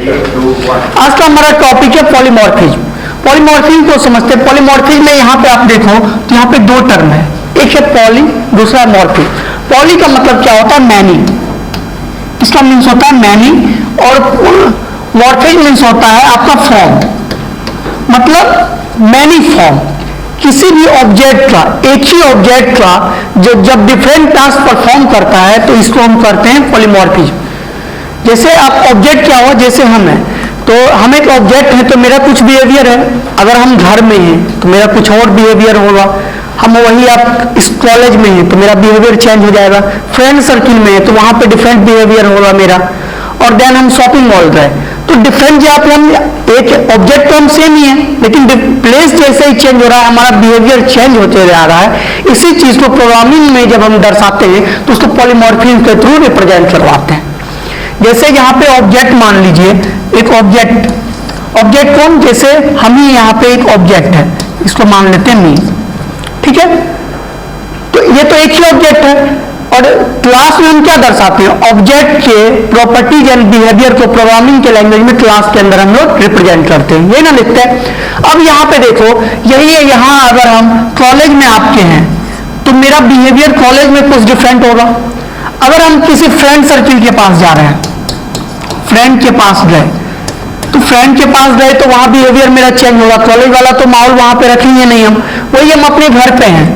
आज का हमारा टॉपिक है पॉलीमॉर्फिज्म। पॉलीमॉर्फिज्म को समझते हैं। पॉलीमॉर्फिज्म में यहाँ पे आप देखो तो यहाँ पे दो टर्म है, एक है पॉली, दूसरा है मॉर्फिक। पॉली का मतलब क्या होता है? मैनी, इसका मीन्स होता है मैनी, और मॉर्फिज्म मीन्स होता है आपका फॉर्म, मतलब मैनी फॉर्म। किसी भी ऑब्जेक्ट का, एक ही ऑब्जेक्ट का जो जब डिफरेंट टास्क परफॉर्म करता है तो इसको हम करते हैं पॉलीमॉर्फिज्म। जैसे आप ऑब्जेक्ट क्या हुआ, जैसे हम हैं तो हम एक ऑब्जेक्ट है तो मेरा कुछ बिहेवियर है, अगर हम घर में हैं तो मेरा कुछ और बिहेवियर होगा, हम वही आप इस कॉलेज में हैं तो मेरा बिहेवियर चेंज हो जाएगा, फ्रेंड सर्किल में है तो वहां पे डिफरेंट बिहेवियर होगा मेरा, और देन हम शॉपिंग मॉल गए तो डिफरेंट जहाँ पे हम एक ऑब्जेक्ट तो हम सेम ही है लेकिन प्लेस जैसे ही चेंज हो रहा है हमारा बिहेवियर चेंज होते जा रहा है। इसी चीज को प्रोग्रामिंग में जब हम दर्शाते हैं तो उसको पॉलीमॉर्फिज्म के थ्रू रिप्रेजेंट करवाते हैं। जैसे यहाँ पे ऑब्जेक्ट मान लीजिए, एक ऑब्जेक्ट कौन, जैसे हम ही यहाँ पे एक ऑब्जेक्ट है, इसको मान लेते हैं मी, ठीक है। तो ये तो एक ही ऑब्जेक्ट है, और क्लास में हम क्या दर्शाते हैं? ऑब्जेक्ट के प्रॉपर्टीज एंड बिहेवियर को प्रोग्रामिंग के लैंग्वेज में क्लास के अंदर हम लोग रिप्रेजेंट करते हैं, ये ना लिखते हैं। अब यहाँ पे देखो यही है, यहाँ अगर हम कॉलेज में आपके हैं तो मेरा बिहेवियर कॉलेज में कुछ डिफरेंट होगा। अगर हम किसी फ्रेंड सर्किल के पास जा रहे हैं, फ्रेंड के पास गए तो फ्रेंड के पास गए तो वहां बिहेवियर मेरा चेंज होगा, कॉलेज वाला तो माहौल वहां पे रखेंगे नहीं, हम वही हम अपने घर पे हैं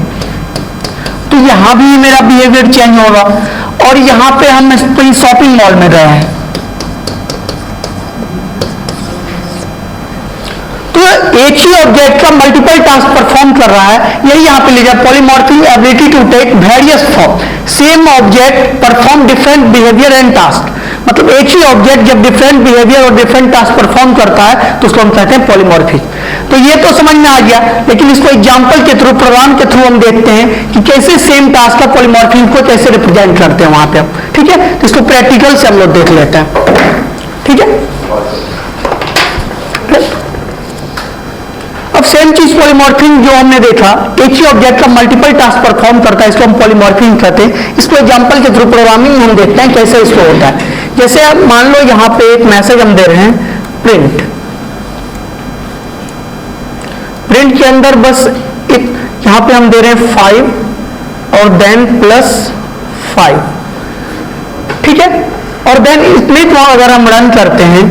तो यहां भी मेरा बिहेवियर चेंज होगा। और यहां पे हम शॉपिंग मॉल में गए हैं तो एक ही ऑब्जेक्ट का मल्टीपल टास्क परफॉर्म कर रहा है, यही यहां पे लिखा polymorphism ability to take various form, same object perform different behaviour and task. मतलब एक ही ऑब्जेक्ट जब डिफरेंट बिहेवियर और डिफरेंट टास्क परफॉर्म करता है तो उसको हम कहते हैं पॉलीमॉर्फिज्म। तो ये तो समझ में आ गया, लेकिन इसको एग्जांपल के थ्रू, प्रोग्राम के थ्रू हम देखते हैं कि कैसे सेम टास्क का पॉलीमॉर्फिज्म को कैसे रिप्रेजेंट करते हैं वहां पे हम, ठीक है। तो इसको प्रैक्टिकल से हम लोग देख लेते हैं, ठीक है। अब सेम चीज पॉलीमॉर्फिज्म जो हमने देखा, एक ही ऑब्जेक्ट का मल्टीपल टास्क परफॉर्म करता है, इसको हम पॉलीमॉर्फिज्म कहते हैं। इसको एग्जांपल के थ्रू प्रोग्रामिंग में हम देखते हैं कैसे इसको होता है। जैसे आप मान लो यहाँ पे एक मैसेज हम दे रहे हैं प्रिंट, प्रिंट के अंदर बस एक यहाँ पे हम दे रहे हैं 5 और देन +5, ठीक है। और देन इतने को अगर हम रन करते हैं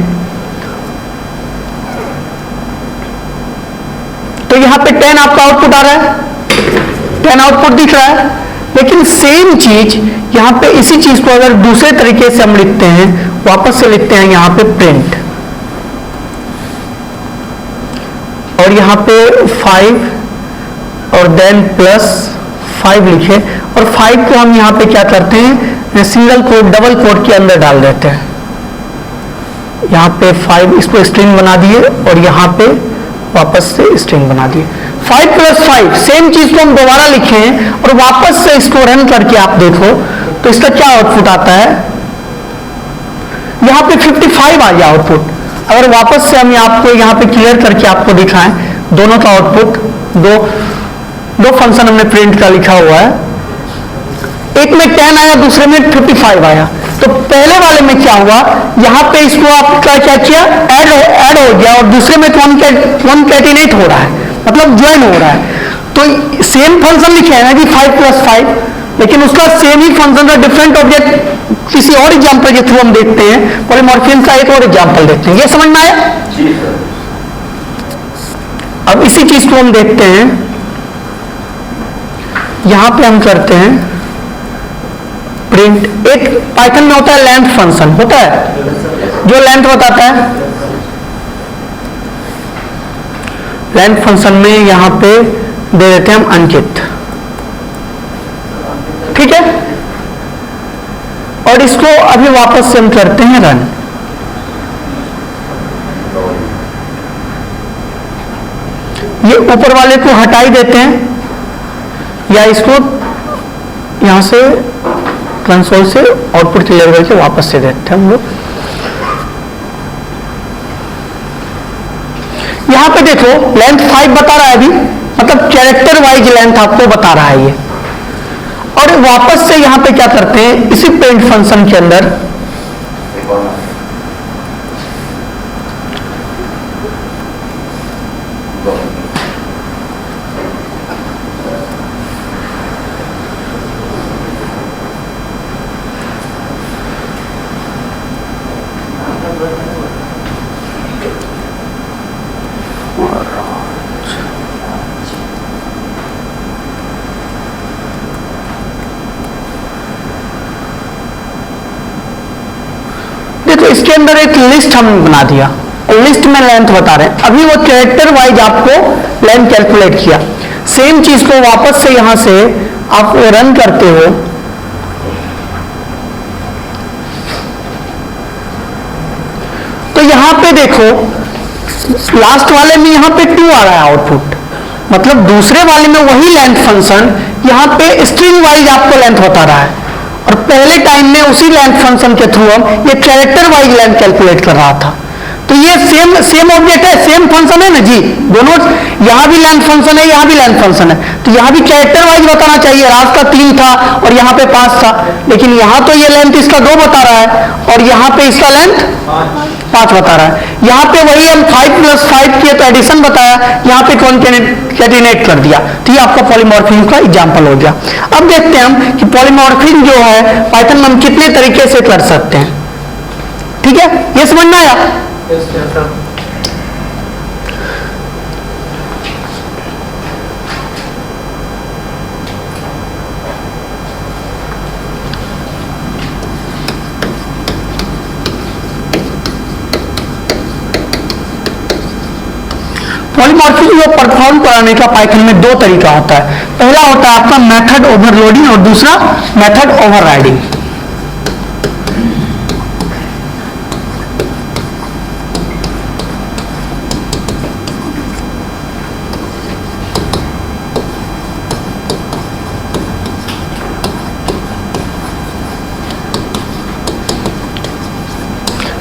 तो यहाँ पे 10 आपका आउटपुट आ रहा है, 10 आउटपुट दिख रहा है। लेकिन सेम चीज यहाँ पे, इसी चीज को अगर दूसरे तरीके से हम लिखते हैं, वापस से लिखते हैं यहाँ पे प्रिंट, और यहाँ पे 5 और देन +5 लिखे, और 5 को हम यहाँ पे क्या करते हैं, सिंगल कोट डबल कोट के अंदर डाल देते हैं। यहाँ पे 5 इसको स्ट्रिंग बना दिए और यहाँ पे वापस से स्ट्रिंग बना दिए। 5 + 5 सेम चीज को हम दोबारा लिखे हैं और वापस से इसको रन करके आप देखो तो इसका क्या आउटपुट आता है, यहाँ पे 55 आ गया आउटपुट। अगर वापस से हम आपको यहाँ पे क्लियर करके आपको दिखाएं दोनों का आउटपुट, दो फंक्शन हमने प्रिंट का लिखा हुआ है, एक में 10 आया, दूसरे में 55 आया। तो पहले वाले में क्या हुआ, यहाँ पे इसको आपका क्या किया, ऐड हो गया, और दूसरे में कॉन्कैटिनेट हो रहा है, मतलब ज्वाइन हो रहा है। तो सेम फंक्शन लिखे हैं ना कि 5 + 5, लेकिन उसका सेम ही फंक्शन का डिफरेंट ऑब्जेक्ट किसी और एग्जांपल के थ्रू हम देखते हैं। पॉलीमॉर्फिज्म का एक और एग्जांपल देखते हैं, ये समझ में आया। अब इसी चीज को हम देखते हैं, यहां पे हम करते हैं प्रिंट। एक पाइथन में होता है लेंथ फंक्शन, होता है जो लेंथ बताता है। लेंथ फंक्शन में यहां पे दे देते हैं हम अंकित, ठीक है। और इसको अभी वापस से हम करते हैं रन। ये ऊपर वाले को हटाई देते हैं या इसको यहां से कंसोल से आउटपुट क्लियर करके वापस से देते हैं हम लोग। यहां पे देखो लेंथ 5 बता रहा है अभी, मतलब कैरेक्टर वाइज लेंथ आपको बता रहा है ये। और वापस से यहां पे क्या करते हैं, इसी प्रिंट फंक्शन के अंदर अंदर एक लिस्ट हमने बना दिया और लिस्ट में लेंथ बता रहे हैं, अभी वो कैरेक्टर वाइज आपको लेंथ कैलकुलेट किया। सेम चीज को वापस से यहां से आप रन करते हो तो यहां पे देखो लास्ट वाले में यहां पे 2 आ रहा है आउटपुट, मतलब दूसरे वाले में वही लेंथ फंक्शन यहां पे स्ट्रिंग वाइज आपको लेंथ बता रहा है, और पहले टाइम में उसी लेंथ फंक्शन के थ्रू हम ये कैरेक्टर वाइज लेंथ कैलकुलेट कर रहा था। तो ये सेम ऑब्जेक्ट है, सेम फंक्शन है ना जी, दोनों यहां भी लेंथ फंक्शन है, यहां भी लेंथ फंक्शन है, तो यहां भी कैरेक्टर वाइज बताना चाहिए। रास्ता 3 था और यहां पे 5 था, लेकिन यहां तो ये लेंथ इसका 2 बता रहा है और यहां पे इसका लेंथ 5 बता रहा है। यहां पे वही हम 5 + 5 किए तो एडिशन बताया, यहां पे कॉन्केटेनेट कर दिया, तो ये आपका पॉलीमॉर्फिज्म का एग्जांपल हो गया। अब देखते हैं हम कि पॉलीमॉर्फिज्म जो है पाइथन में हम कितने तरीके से कर सकते हैं। ठीक है, ये समझ में आया? पॉलीमॉर्फिज्म को परफॉर्म कराने का पाइथन में 2 तरीका होता है। पहला होता है आपका मेथड ओवरलोडिंग और दूसरा मेथड ओवरराइडिंग।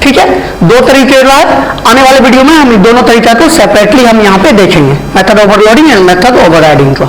ठीक है, 2 तरीके का है। आने वाले वीडियो में हम दोनों तरीका को सेपरेटली हम यहाँ पे देखेंगे, method overloading and method overriding को।